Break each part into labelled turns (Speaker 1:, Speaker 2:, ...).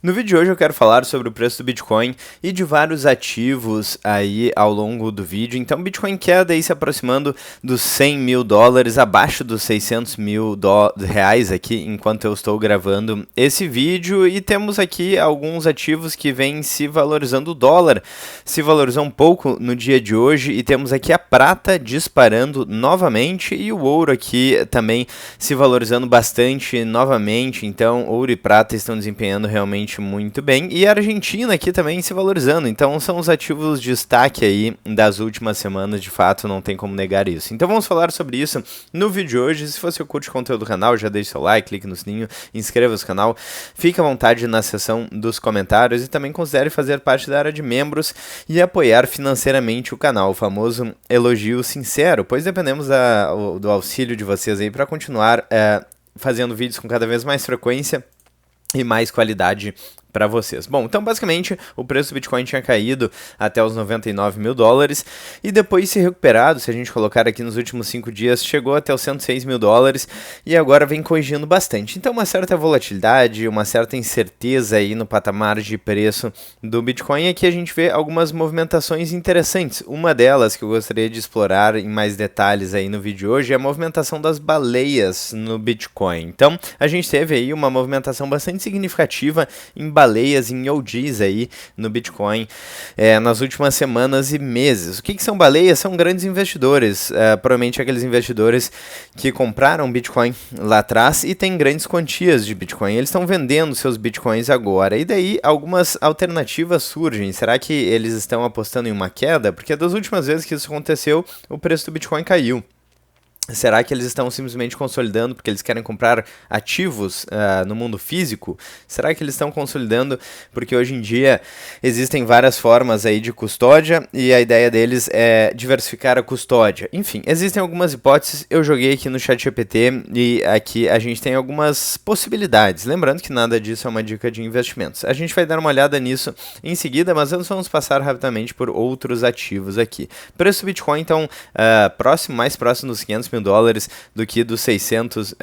Speaker 1: No vídeo de hoje eu quero falar sobre o preço do Bitcoin e de vários ativos aí ao longo do vídeo. Então, o Bitcoin queda aí se aproximando dos 100 mil dólares, abaixo dos 600 mil reais aqui, enquanto eu estou gravando esse vídeo. E temos aqui alguns ativos que vêm se valorizando. O dólar se valorizou um pouco no dia de hoje e temos aqui a prata disparando novamente e o ouro aqui também se valorizando bastante novamente. Então, ouro e prata estão desempenhando realmente muito bem, e a Argentina aqui também se valorizando, então são os ativos de destaque aí das últimas semanas, de fato, não tem como negar isso. Então vamos falar sobre isso no vídeo de hoje. Se você curte o conteúdo do canal, já deixe seu like, clique no sininho, inscreva-se no canal, fique à vontade na seção dos comentários e também considere fazer parte da área de membros e apoiar financeiramente o canal, o famoso elogio sincero, pois dependemos do auxílio de vocês aí para continuar fazendo vídeos com cada vez mais frequência e mais qualidade para vocês. Bom, então basicamente o preço do Bitcoin tinha caído até os 99 mil dólares e depois se recuperado, se a gente colocar aqui nos últimos 5 dias, chegou até os 106 mil dólares e agora vem corrigindo bastante. Então uma certa volatilidade, uma certa incerteza aí no patamar de preço do Bitcoin. Aqui a gente vê algumas movimentações interessantes. Uma delas que eu gostaria de explorar em mais detalhes aí no vídeo de hoje é a movimentação das baleias no Bitcoin. Então a gente teve aí uma movimentação bastante significativa em baleias, em OGs aí no Bitcoin nas últimas semanas e meses. O que são baleias? São grandes investidores, provavelmente aqueles investidores que compraram Bitcoin lá atrás e têm grandes quantias de Bitcoin. Eles estão vendendo seus Bitcoins agora, e daí algumas alternativas surgem. Será que eles estão apostando em uma queda? Porque das últimas vezes que isso aconteceu, o preço do Bitcoin caiu. Será que eles estão simplesmente consolidando porque eles querem comprar ativos no mundo físico? Será que eles estão consolidando porque hoje em dia existem várias formas aí de custódia e a ideia deles é diversificar a custódia? Enfim, existem algumas hipóteses, eu joguei aqui no ChatGPT e aqui a gente tem algumas possibilidades. Lembrando que nada disso é uma dica de investimentos. A gente vai dar uma olhada nisso em seguida, mas antes vamos passar rapidamente por outros ativos aqui. Preço do Bitcoin, então, mais próximo dos 500 mil dólares do que dos 500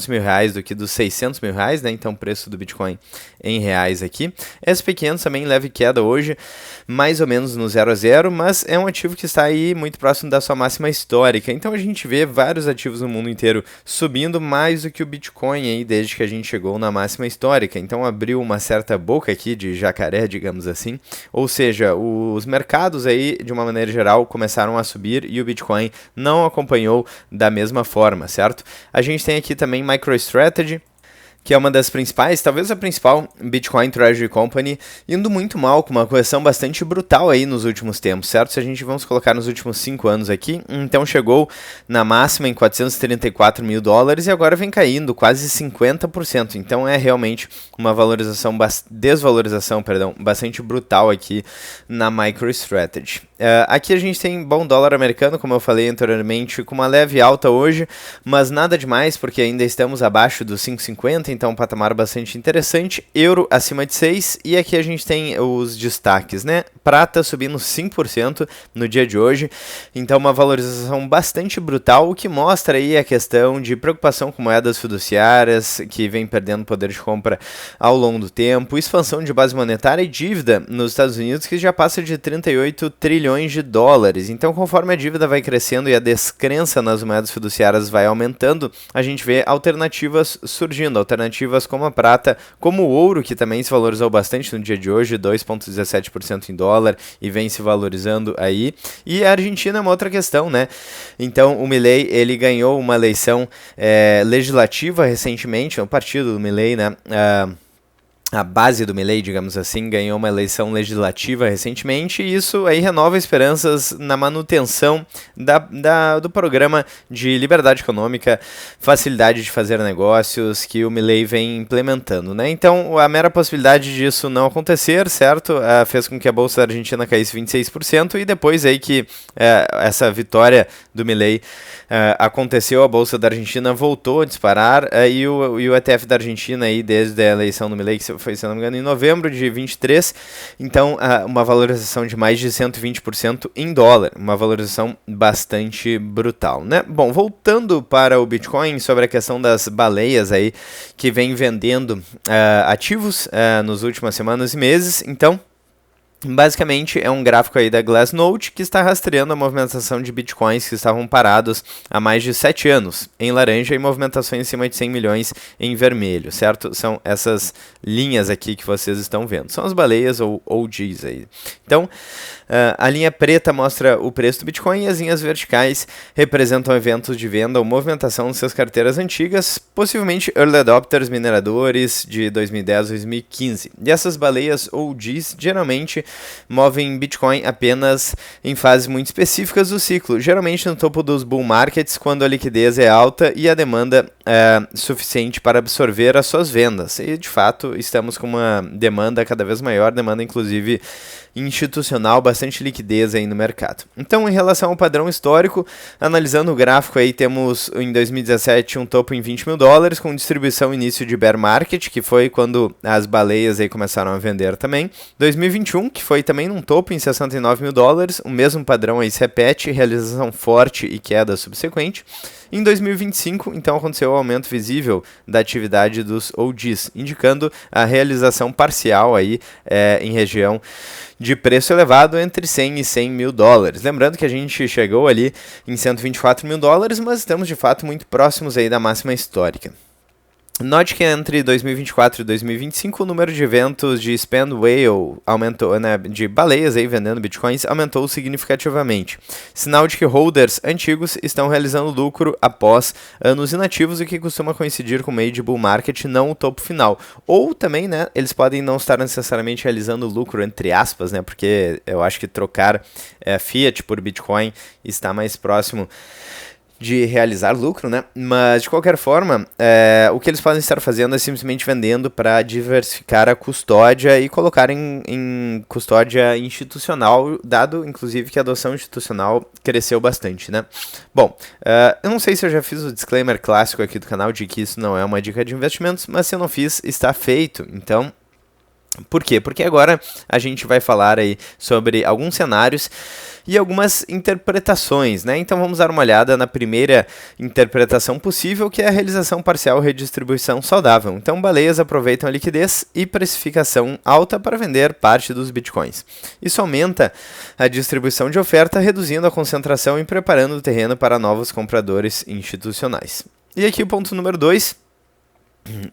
Speaker 1: mil reais do que dos 600 mil reais, né? Então, preço do Bitcoin em reais aqui. SP500 também leve queda hoje, mais ou menos no 0 a 0, mas é um ativo que está aí muito próximo da sua máxima histórica. Então, a gente vê vários ativos no mundo inteiro subindo mais do que o Bitcoin aí desde que a gente chegou na máxima histórica. Então, abriu uma certa boca aqui de jacaré, digamos assim. Ou seja, os mercados aí, de uma maneira geral, começaram a subir e o Bitcoin não acompanhou da mesma forma, certo? A gente tem aqui também MicroStrategy, que é uma das principais, talvez a principal Bitcoin Treasury Company, indo muito mal, com uma correção bastante brutal aí nos últimos tempos, certo? Se a gente vamos colocar nos últimos 5 anos aqui, então chegou na máxima em 434 mil dólares e agora vem caindo quase 50%, então é realmente uma desvalorização bastante brutal aqui na MicroStrategy. Aqui a gente tem bom dólar americano, como eu falei anteriormente, com uma leve alta hoje, mas nada demais, porque ainda estamos abaixo dos 5,50, então um patamar bastante interessante. Euro acima de 6, e aqui a gente tem os destaques, né? Prata subindo 5% no dia de hoje, então uma valorização bastante brutal, o que mostra aí a questão de preocupação com moedas fiduciárias, que vem perdendo poder de compra ao longo do tempo, expansão de base monetária e dívida nos Estados Unidos, que já passa de 38 trilhões de dólares. Então, conforme a dívida vai crescendo e a descrença nas moedas fiduciárias vai aumentando, a gente vê alternativas surgindo, alternativas como a prata, como o ouro, que também se valorizou bastante no dia de hoje, 2,17% em dólar e vem se valorizando aí. E a Argentina é uma outra questão, né? Então, o Milei, ele ganhou uma eleição legislativa recentemente, o partido do Milei, né? A base do Milei, digamos assim, ganhou uma eleição legislativa recentemente, e isso aí renova esperanças na manutenção do programa de liberdade econômica, facilidade de fazer negócios que o Milei vem implementando, né? Então, a mera possibilidade disso não acontecer, certo? Fez com que a Bolsa da Argentina caísse 26%, e depois aí que essa vitória do Milei aconteceu, a Bolsa da Argentina voltou a disparar, e o ETF da Argentina aí, desde a eleição do Milei, que foi, se não me engano, em novembro de 23, então uma valorização de mais de 120% em dólar, uma valorização bastante brutal, né? Bom, voltando para o Bitcoin, sobre a questão das baleias aí, que vem vendendo ativos nas últimas semanas e meses, então basicamente é um gráfico aí da Glassnode que está rastreando a movimentação de bitcoins que estavam parados há mais de 7 anos, em laranja, e movimentações acima de 100 milhões em vermelho, certo? São essas linhas aqui que vocês estão vendo, são as baleias ou OGs aí. Então, a linha preta mostra o preço do Bitcoin e as linhas verticais representam eventos de venda ou movimentação de suas carteiras antigas, possivelmente early adopters, mineradores de 2010 a 2015. E essas baleias OGs geralmente movem Bitcoin apenas em fases muito específicas do ciclo, geralmente no topo dos bull markets, quando a liquidez é alta e a demanda é suficiente para absorver as suas vendas. E de fato estamos com uma demanda cada vez maior, demanda inclusive institucional, bastante liquidez aí no mercado. Então, em relação ao padrão histórico, analisando o gráfico aí, temos em 2017 um topo em 20 mil dólares, com distribuição início de bear market, que foi quando as baleias aí começaram a vender também. 2021, que foi também num topo em 69 mil dólares, o mesmo padrão aí se repete, realização forte e queda subsequente. Em 2025, então, aconteceu o aumento visível da atividade dos OGs, indicando a realização parcial aí em região de preço elevado entre 100 e 100 mil dólares. Lembrando que a gente chegou ali em 124 mil dólares, mas estamos de fato muito próximos aí da máxima histórica. Note que entre 2024 e 2025 o número de eventos de spend whale aumentou, né, de baleias aí vendendo bitcoins aumentou significativamente. Sinal de que holders antigos estão realizando lucro após anos inativos, o que costuma coincidir com o meio de bull market, não o topo final. Ou também, né, eles podem não estar necessariamente realizando lucro, entre aspas, né, porque eu acho que trocar fiat por bitcoin está mais próximo de realizar lucro, né? Mas de qualquer forma, o que eles podem estar fazendo é simplesmente vendendo para diversificar a custódia e colocar em custódia institucional, dado inclusive que a adoção institucional cresceu bastante, né? Bom, eu não sei se eu já fiz o disclaimer clássico aqui do canal de que isso não é uma dica de investimentos, mas se eu não fiz, está feito. Então, por quê? Porque agora a gente vai falar aí sobre alguns cenários e algumas interpretações, né? Então vamos dar uma olhada na primeira interpretação possível, que é a realização parcial redistribuição saudável. Então baleias aproveitam a liquidez e precificação alta para vender parte dos bitcoins. Isso aumenta a distribuição de oferta, reduzindo a concentração e preparando o terreno para novos compradores institucionais. E aqui o ponto número 2.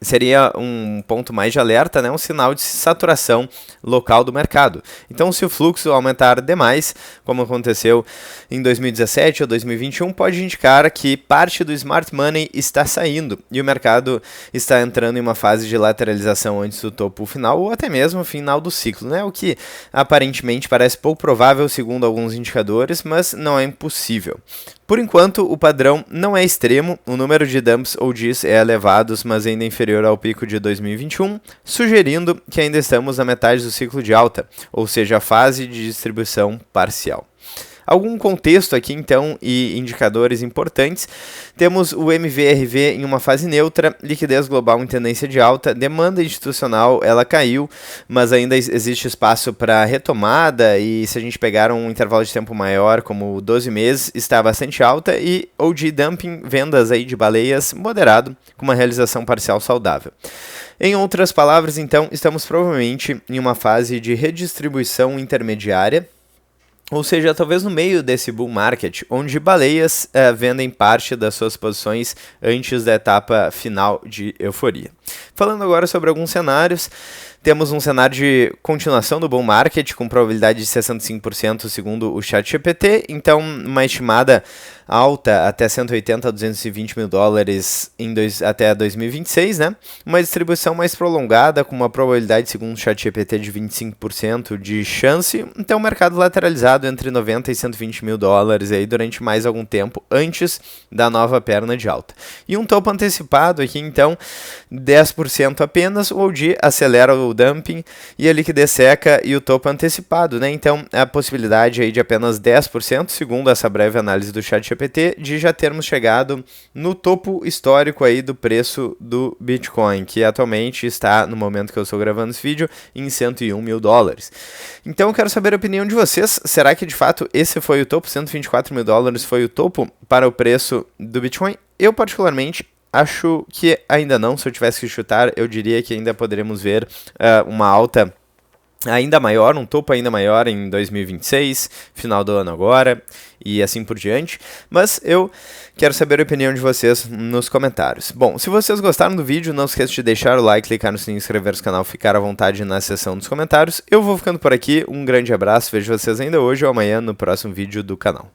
Speaker 1: Seria um ponto mais de alerta, né? Um sinal de saturação local do mercado. Então, se o fluxo aumentar demais, como aconteceu em 2017 ou 2021, pode indicar que parte do smart money está saindo e o mercado está entrando em uma fase de lateralização antes do topo final ou até mesmo final do ciclo, né? O que aparentemente parece pouco provável segundo alguns indicadores, mas não é impossível. Por enquanto, o padrão não é extremo, o número de dumps ou DIS é elevado, mas ainda inferior ao pico de 2021, sugerindo que ainda estamos na metade do ciclo de alta, ou seja, a fase de distribuição parcial. Algum contexto aqui, então, e indicadores importantes. Temos o MVRV em uma fase neutra, liquidez global em tendência de alta, demanda institucional, ela caiu, mas ainda existe espaço para retomada, e se a gente pegar um intervalo de tempo maior, como 12 meses, está bastante alta, e OG Dumping, vendas aí de baleias, moderado, com uma realização parcial saudável. Em outras palavras, então, estamos provavelmente em uma fase de redistribuição intermediária, ou seja, talvez no meio desse bull market, onde baleias vendem parte das suas posições antes da etapa final de euforia. Falando agora sobre alguns cenários, temos um cenário de continuação do bull market com probabilidade de 65% segundo o ChatGPT, então uma estimada alta até 180 a 220 mil dólares até 2026, né? Uma distribuição mais prolongada com uma probabilidade segundo o ChatGPT de 25% de chance, então mercado lateralizado entre 90 e 120 mil dólares aí durante mais algum tempo antes da nova perna de alta. E um topo antecipado aqui, então, 10% apenas, o OG acelera o dumping e a liquidez seca e o topo antecipado, né? Então, a possibilidade aí de apenas 10%, segundo essa breve análise do ChatGPT, de já termos chegado no topo histórico aí do preço do Bitcoin, que atualmente está, no momento que eu estou gravando esse vídeo, em 101 mil dólares. Então, eu quero saber a opinião de vocês. Será que, de fato, esse foi o topo? 124 mil dólares foi o topo para o preço do Bitcoin? Eu, particularmente, acho que ainda não. Se eu tivesse que chutar, eu diria que ainda poderemos ver uma alta ainda maior, um topo ainda maior em 2026, final do ano agora, e assim por diante. Mas eu quero saber a opinião de vocês nos comentários. Bom, se vocês gostaram do vídeo, não esqueça de deixar o like, clicar no sininho, inscrever-se no canal, ficar à vontade na seção dos comentários. Eu vou ficando por aqui, um grande abraço, vejo vocês ainda hoje ou amanhã no próximo vídeo do canal.